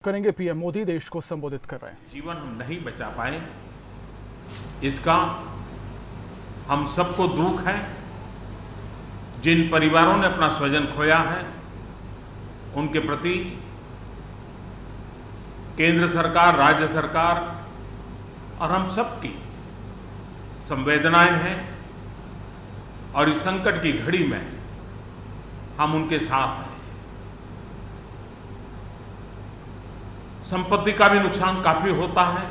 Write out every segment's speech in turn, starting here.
करेंगे। पीएम मोदी देश को संबोधित कर रहे हैं। जीवन हम नहीं बचा पाए, इसका हम सबको दुख है। जिन परिवारों ने अपना स्वजन खोया है, उनके प्रति केंद्र सरकार, राज्य सरकार और हम सबकी संवेदनाएं हैं और इस संकट की घड़ी में हम उनके साथ हैं। संपत्ति का भी नुकसान काफी होता है,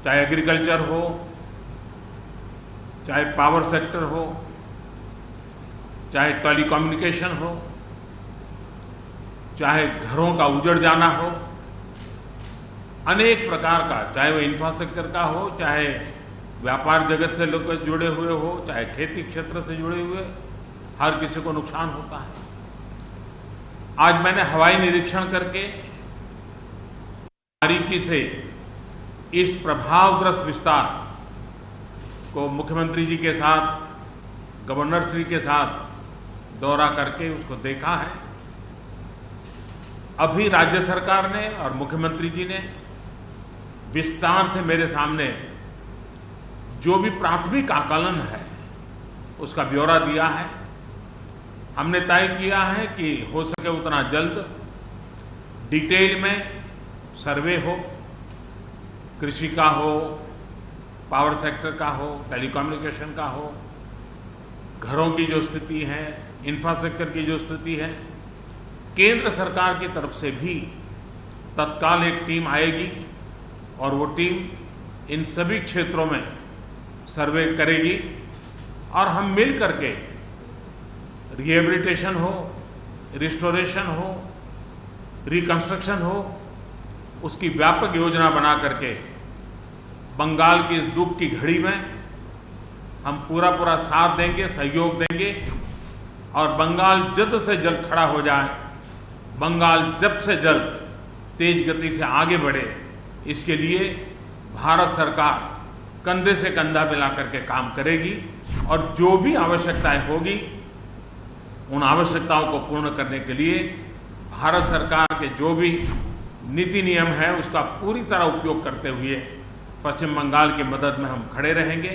चाहे एग्रीकल्चर हो, चाहे पावर सेक्टर हो, चाहे टेलीकम्युनिकेशन हो, चाहे घरों का उजड़ जाना हो, अनेक प्रकार का, चाहे वो इंफ्रास्ट्रक्चर का हो, चाहे व्यापार जगत से लोग जुड़े हुए हो, चाहे खेती क्षेत्र से जुड़े हुए, हर किसी को नुकसान होता है। आज मैंने हवाई निरीक्षण करके बारीकी से इस प्रभावग्रस्त विस्तार को मुख्यमंत्री जी के साथ, गवर्नर श्री के साथ दौरा करके उसको देखा है। अभी राज्य सरकार ने और मुख्यमंत्री जी ने विस्तार से मेरे सामने जो भी प्राथमिक आकलन है उसका ब्यौरा दिया है। हमने तय किया है कि हो सके उतना जल्द डिटेल में सर्वे हो, कृषि का हो, पावर सेक्टर का हो, टेलीकम्युनिकेशन का हो, घरों की जो स्थिति है, इंफ्रास्ट्रक्चर की जो स्थिति है, केंद्र सरकार की तरफ से भी तत्काल एक टीम आएगी और वो टीम इन सभी क्षेत्रों में सर्वे करेगी और हम मिल करके रिहेबिलिटेशन हो, रिस्टोरेशन हो, रिकंस्ट्रक्शन हो, उसकी व्यापक योजना बना करके बंगाल की इस दुख की घड़ी में हम पूरा साथ देंगे, सहयोग देंगे और बंगाल जल्द से जल्द खड़ा हो जाए, बंगाल जल्द से जल्द तेज गति से आगे बढ़े, इसके लिए भारत सरकार कंधे से कंधा मिला करके काम करेगी और जो भी आवश्यकताएं होगी उन आवश्यकताओं को पूर्ण करने के लिए भारत सरकार के जो भी नीति नियम है उसका पूरी तरह उपयोग करते हुए पश्चिम बंगाल की मदद में हम खड़े रहेंगे।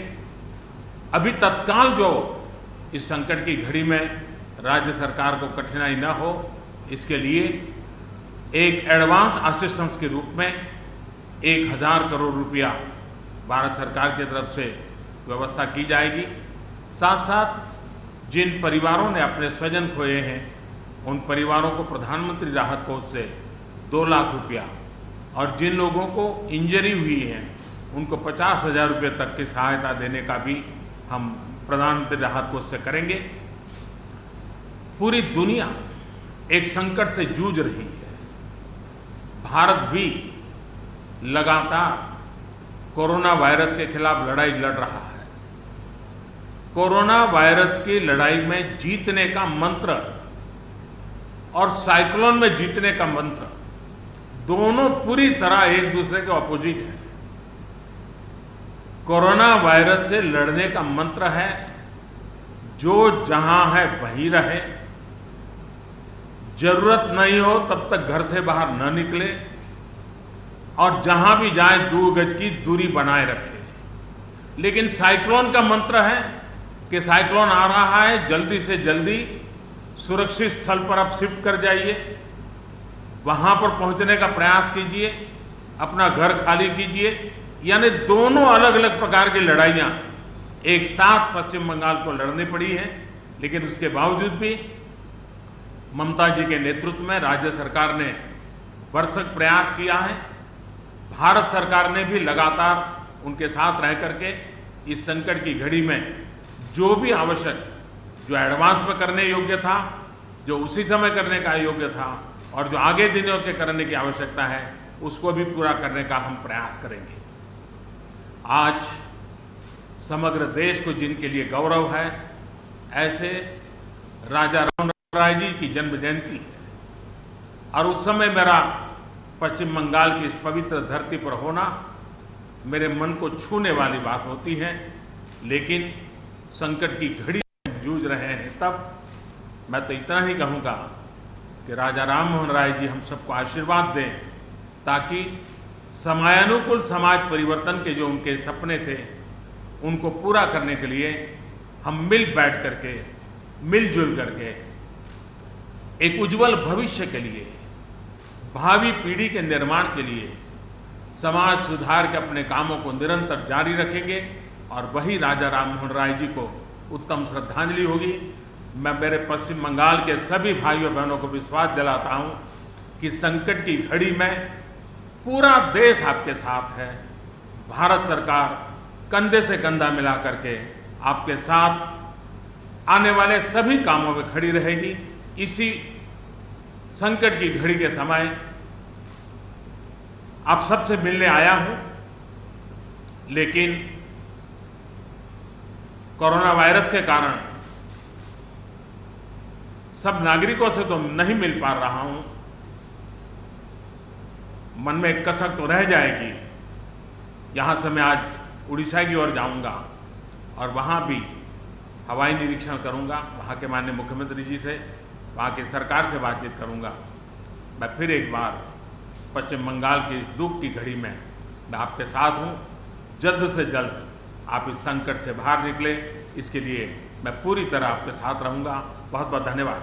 अभी तत्काल जो इस संकट की घड़ी में राज्य सरकार को कठिनाई न हो, इसके लिए एक एडवांस असिस्टेंस के रूप में 1000 करोड़ रुपया भारत सरकार की तरफ से व्यवस्था की जाएगी। साथ साथ जिन परिवारों ने अपने स्वजन खोए हैं उन परिवारों को प्रधानमंत्री राहत कोष से 2 लाख रुपया और जिन लोगों को इंजरी हुई है उनको 50,000 रुपये तक की सहायता देने का भी हम प्रधानमंत्री राहत कोष से करेंगे। पूरी दुनिया एक संकट से जूझ रही है, भारत भी लगातार कोरोना वायरस के खिलाफ लड़ाई लड़ रहा है। कोरोना वायरस की लड़ाई में जीतने का मंत्र और साइक्लोन में जीतने का मंत्र दोनों पूरी तरह एक दूसरे के ऑपोजिट है। कोरोना वायरस से लड़ने का मंत्र है जो जहां है वहीं रहे, जरूरत नहीं हो तब तक घर से बाहर न निकले और जहां भी जाए 2 गज की दूरी बनाए रखे। लेकिन साइक्लोन का मंत्र है कि साइक्लोन आ रहा है, जल्दी से जल्दी सुरक्षित स्थल पर आप शिफ्ट कर जाइए, वहां पर पहुंचने का प्रयास कीजिए, अपना घर खाली कीजिए। यानी दोनों अलग अलग प्रकार की लड़ाइयां एक साथ पश्चिम बंगाल को लड़नी पड़ी है। लेकिन उसके बावजूद भी ममता जी के नेतृत्व में राज्य सरकार ने भरसक प्रयास किया है। भारत सरकार ने भी लगातार उनके साथ रह करके इस संकट की घड़ी में जो भी आवश्यक, जो एडवांस में करने योग्य था, जो उसी समय करने का योग्य था और जो आगे दिनों के करने की आवश्यकता है, उसको भी पूरा करने का हम प्रयास करेंगे। आज समग्र देश को जिनके लिए गौरव है, ऐसे राजा राममोहन राय जी की जन्म जयंती है और उस समय मेरा पश्चिम बंगाल की इस पवित्र धरती पर होना मेरे मन को छूने वाली बात होती है। लेकिन संकट की घड़ी में जूझ रहे हैं, तब मैं तो इतना ही कहूँगा कि राजा राम मोहन राय जी हम सबको आशीर्वाद दें ताकि समयानुकूल समाज परिवर्तन के जो उनके सपने थे उनको पूरा करने के लिए हम मिल बैठ करके, मिलजुल करके एक उज्जवल भविष्य के लिए, भावी पीढ़ी के निर्माण के लिए समाज सुधार के अपने कामों को निरंतर जारी रखेंगे और वही राजा राम मोहन राय जी को उत्तम श्रद्धांजलि होगी। मैं मेरे पश्चिम बंगाल के सभी भाइयों बहनों को विश्वास दिलाता हूं कि संकट की घड़ी में पूरा देश आपके साथ है। भारत सरकार कंधे से कंधा मिला करके आपके साथ आने वाले सभी कामों में खड़ी रहेगी। इसी संकट की घड़ी के समय आप सबसे मिलने आया हूं, लेकिन कोरोना वायरस के कारण सब नागरिकों से तो नहीं मिल पा रहा हूं। मन में एक कसक तो रह जाएगी। यहां से मैं आज उड़ीसा की ओर जाऊंगा और वहां भी हवाई निरीक्षण करूंगा, वहां के माननीय मुख्यमंत्री जी से, वहां की सरकार से बातचीत करूंगा। मैं फिर एक बार पश्चिम बंगाल की इस दुख की घड़ी में मैं आपके साथ हूं। जल्द से जल्द आप इस संकट से बाहर निकले, इसके लिए मैं पूरी तरह आपके साथ रहूंगा। बहुत बहुत धन्यवाद।